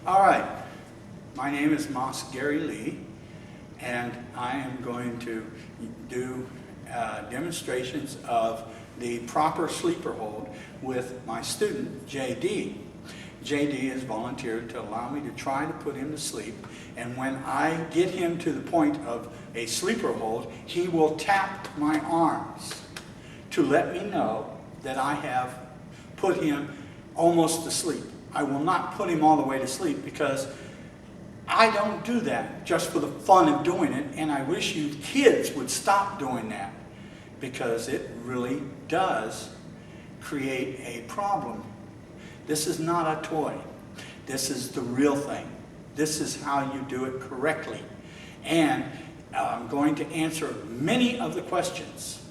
All right, my name is Moss Gary Lee, and I am going to do demonstrations of the proper sleeper hold with my student, J.D. J.D. has volunteered to allow me to try to put him to sleep, and when I get him to the point of a sleeper hold, he will tap my arms to let me know that I have put him almost to sleep. I will not put him all the way to sleep because I don't do that just for the fun of doing it, and I wish you kids would stop doing that because it really does create a problem. This is not a toy. This is the real thing. This is how you do it correctly. And I'm going to answer many of the questions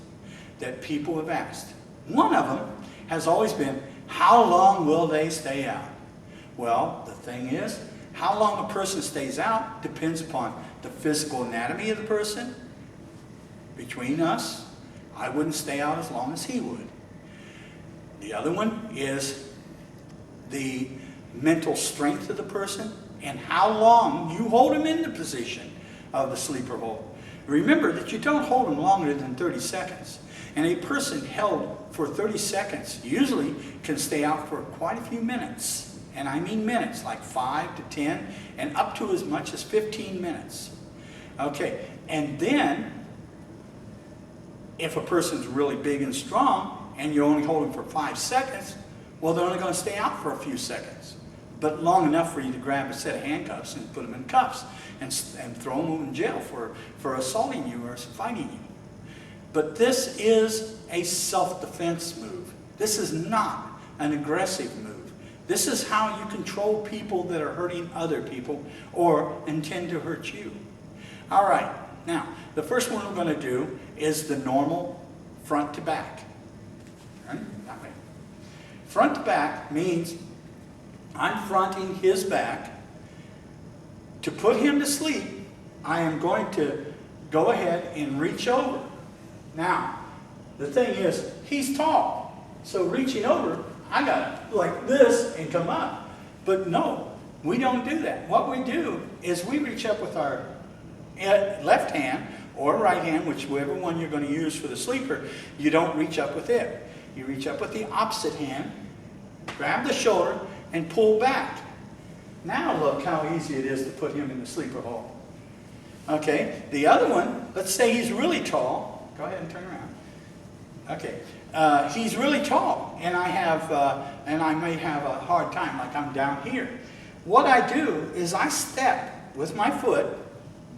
that people have asked. One of them has always been, how long will they stay out? Well, the thing is, how long a person stays out depends upon the physical anatomy of the person. Between us, I wouldn't stay out as long as he would. The other one is the mental strength of the person and how long you hold him in the position of the sleeper hold. Remember that you don't hold him longer than 30 seconds. And a person held for 30 seconds usually can stay out for quite a few minutes. And I mean minutes, like 5 to 10, and up to as much as 15 minutes. Okay, and then, if a person's really big and strong, and you only hold them for 5 seconds, well, they're only going to stay out for a few seconds. But long enough for you to grab a set of handcuffs and put them in cuffs, and throw them in jail for assaulting you or fighting you. But this is a self-defense move. This is not an aggressive move. This is how you control people that are hurting other people or intend to hurt you. All right, now, the first one we're going to do is the normal front to back. Right? That way. Front to back means I'm fronting his back. To put him to sleep, I am going to go ahead and reach over. Now, the thing is, he's tall, so reaching over, I got to like this and come up. But no, we don't do that. What we do is we reach up with our left hand or right hand, whichever one you're going to use for the sleeper. You don't reach up with it. You reach up with the opposite hand, grab the shoulder, and pull back. Now look how easy it is to put him in the sleeper hold. Okay, the other one, let's say he's really tall. Go ahead and turn around. Okay, he's really tall, and I may have a hard time, like I'm down here. What I do is I step with my foot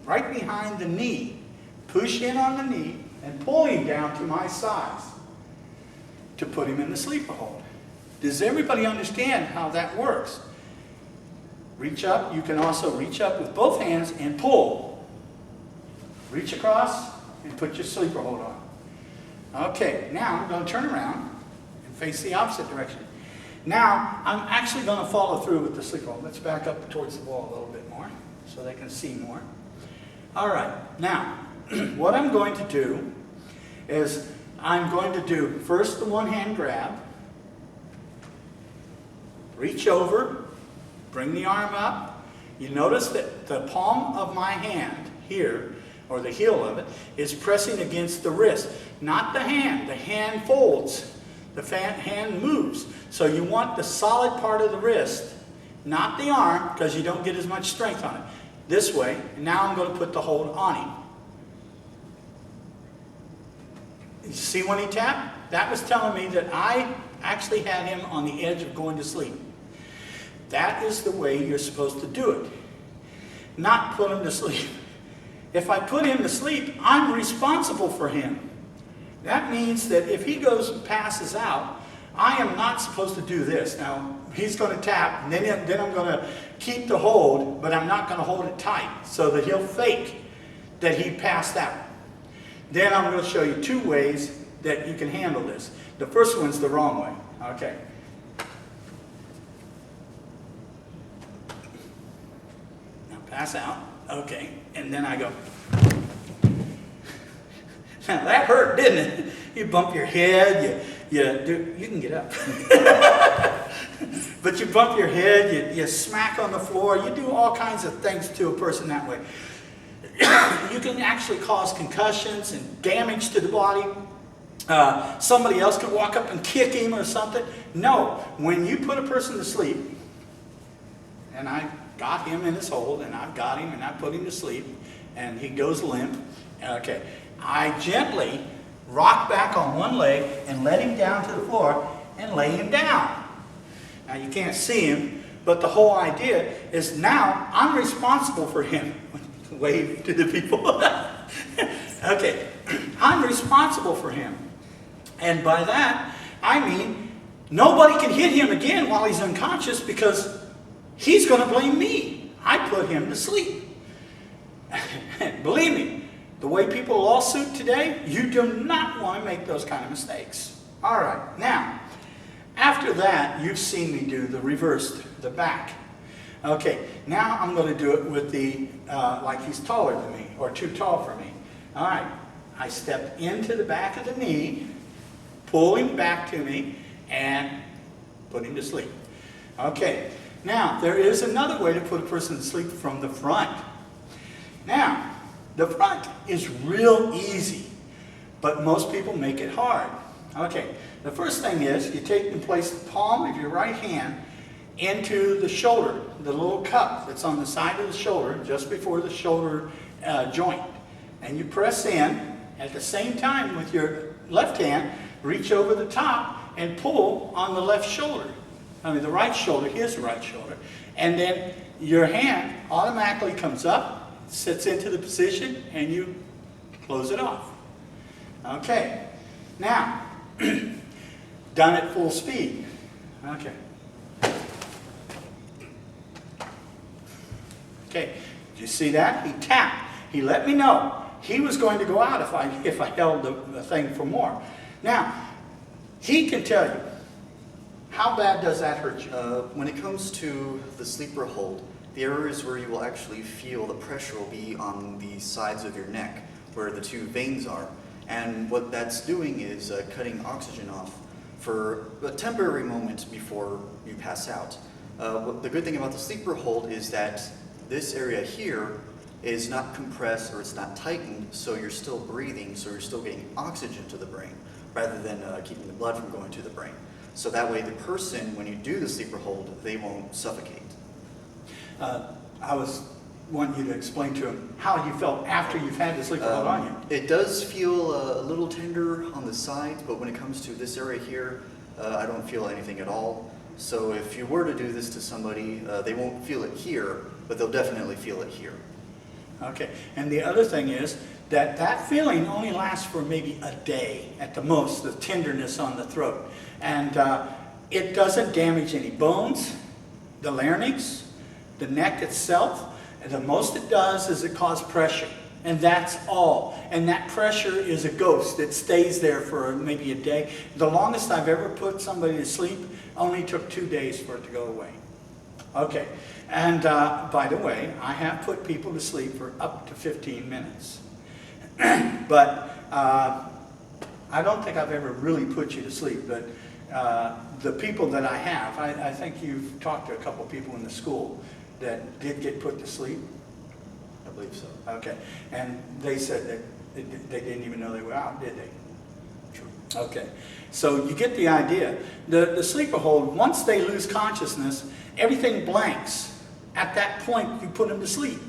right behind the knee, push in on the knee, and pull him down to my size to put him in the sleeper hold. Does everybody understand how that works? Reach up. You can also reach up with both hands and pull. Reach across and put your sleeper hold on. Okay, now I'm going to turn around and face the opposite direction. Now, I'm actually going to follow through with the sleeper hold. Let's back up towards the wall a little bit more so they can see more. All right, now, what I'm going to do is I'm going to do first the one-hand grab, reach over, bring the arm up. You notice that the palm of my hand here, or the heel of it, is pressing against the wrist. Not the hand. The hand folds. The hand moves. So you want the solid part of the wrist, not the arm, because you don't get as much strength on it. This way. And now I'm going to put the hold on him. You see when he tapped? That was telling me that I actually had him on the edge of going to sleep. That is the way you're supposed to do it. Not put him to sleep. If I put him to sleep, I'm responsible for him. That means that if he goes and passes out, I am not supposed to do this. Now, he's going to tap, and then I'm going to keep the hold, but I'm not going to hold it tight so that he'll fake that he passed out. Then I'm going to show you 2 ways that you can handle this. The first one's the wrong way. Okay. Now pass out. Okay. And then I go. Now that hurt, didn't it? You bump your head, you can get up. But you bump your head, you smack on the floor, you do all kinds of things to a person that way. You can actually cause concussions and damage to the body. Somebody else could walk up and kick him or something. No, when you put a person to sleep, and I got him in his hold, and I've got him, and I put him to sleep, and he goes limp. Okay, I gently rock back on one leg and let him down to the floor and lay him down. Now you can't see him, but the whole idea is now I'm responsible for him. Wave to the people. Okay, I'm responsible for him. And by that, I mean nobody can hit him again while he's unconscious because he's going to blame me. I put him to sleep. Believe me, the way people lawsuit today, you do not want to make those kind of mistakes. All right, now, after that, you've seen me do the reversed, the back. Okay, now I'm going to do it with the, like he's taller than me, or too tall for me. All right, I step into the back of the knee, pull him back to me, and put him to sleep. Okay, now there is another way to put a person to sleep from the front. Now, the front is real easy, but most people make it hard. Okay, the first thing is you take and place the palm of your right hand into the shoulder, the little cup that's on the side of the shoulder, just before the shoulder joint. And you press in, at the same time with your left hand, reach over the top and pull on the left shoulder. I mean the right shoulder, his right shoulder. And then your hand automatically comes up, sits into the position, and you close it off. Okay, now, done at full speed. Okay. Okay, did you see that? He tapped. He let me know he was going to go out if I held the thing for more. Now, he can tell you, how bad does that hurt you? When it comes to the sleeper hold, the areas where you will actually feel the pressure will be on the sides of your neck, where the two veins are. And what that's doing is cutting oxygen off for a temporary moment before you pass out. The good thing about the sleeper hold is that this area here is not compressed or it's not tightened, so you're still breathing, so you're still getting oxygen to the brain, rather than keeping the blood from going to the brain. So that way the person, when you do the sleeper hold, they won't suffocate. I was wanting you to explain to him how you felt after you've had the sleeper hold on you. It does feel a little tender on the sides, but when it comes to this area here, I don't feel anything at all. So if you were to do this to somebody, they won't feel it here, but they'll definitely feel it here. Okay, and the other thing is that feeling only lasts for maybe a day at the most, the tenderness on the throat. And it doesn't damage any bones, the larynx, the neck itself. And the most it does is it causes pressure. And that's all. And that pressure is a ghost. It stays there for maybe a day. The longest I've ever put somebody to sleep only took 2 days for it to go away. Okay, and by the way, I have put people to sleep for up to 15 minutes. But I don't think I've ever really put you to sleep. But the people that I have, I think you've talked to a couple people in the school that did get put to sleep. I believe so. Okay, and they said that they didn't even know they were out, did they? True. Okay, so you get the idea. The sleeper hold, once they lose consciousness, everything blanks. At that point, you put them to sleep.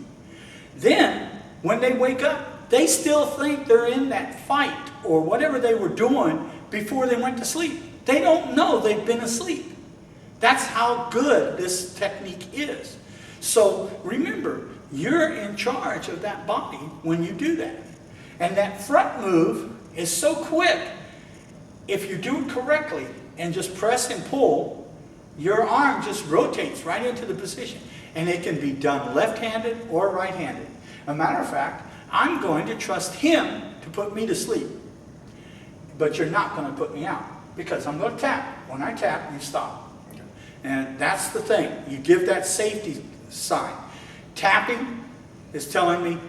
Then, when they wake up, they still think they're in that fight or whatever they were doing before they went to sleep. They don't know they've been asleep. That's how good this technique is. So remember, you're in charge of that body when you do that. And that front move is so quick. If you do it correctly and just press and pull, your arm just rotates right into the position. And it can be done left-handed or right-handed. As a matter of fact, I'm going to trust him to put me to sleep. But you're not going to put me out, because I'm going to tap. When I tap, you stop. And that's the thing. You give that safety sign. Tapping is telling me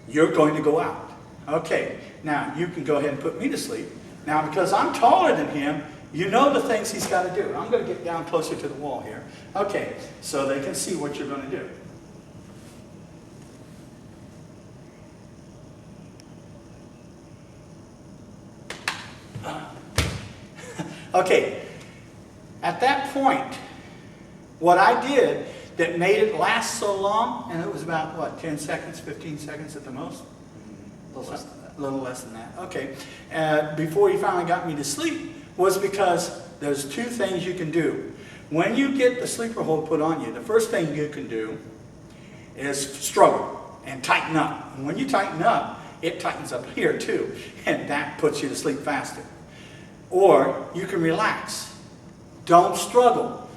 you're going to go out. Okay, now you can go ahead and put me to sleep. Now, because I'm taller than him, You know the things he's got to do. I'm going to get down closer to the wall here. Okay, so they can see what you're going to do. Okay, at that point, what I did that made it last so long, and it was about, what, 10 seconds, 15 seconds at the most? A little less than that. A little less than that, okay. Before he finally got me to sleep, was because there's two things you can do. When you get the sleeper hold put on you, the first thing you can do is struggle and tighten up. And when you tighten up, it tightens up here too, and that puts you to sleep faster. Or you can relax. Don't struggle.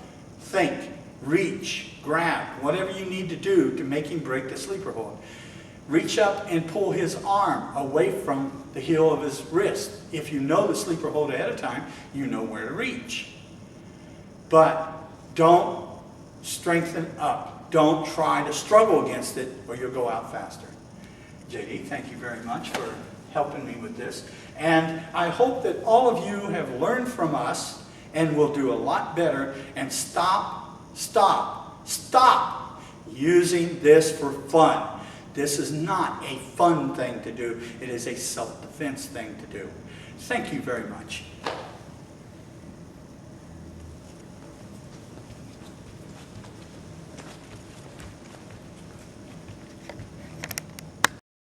Think, reach, grab, whatever you need to do to make him break the sleeper hold. Reach up and pull his arm away from the heel of his wrist. If you know the sleeper hold ahead of time, you know where to reach. But don't strengthen up. Don't try to struggle against it or you'll go out faster. JD, thank you very much for helping me with this. And I hope that all of you have learned from us and will do a lot better and stop using this for fun. This is not a fun thing to do. It is a self-defense thing to do. Thank you very much.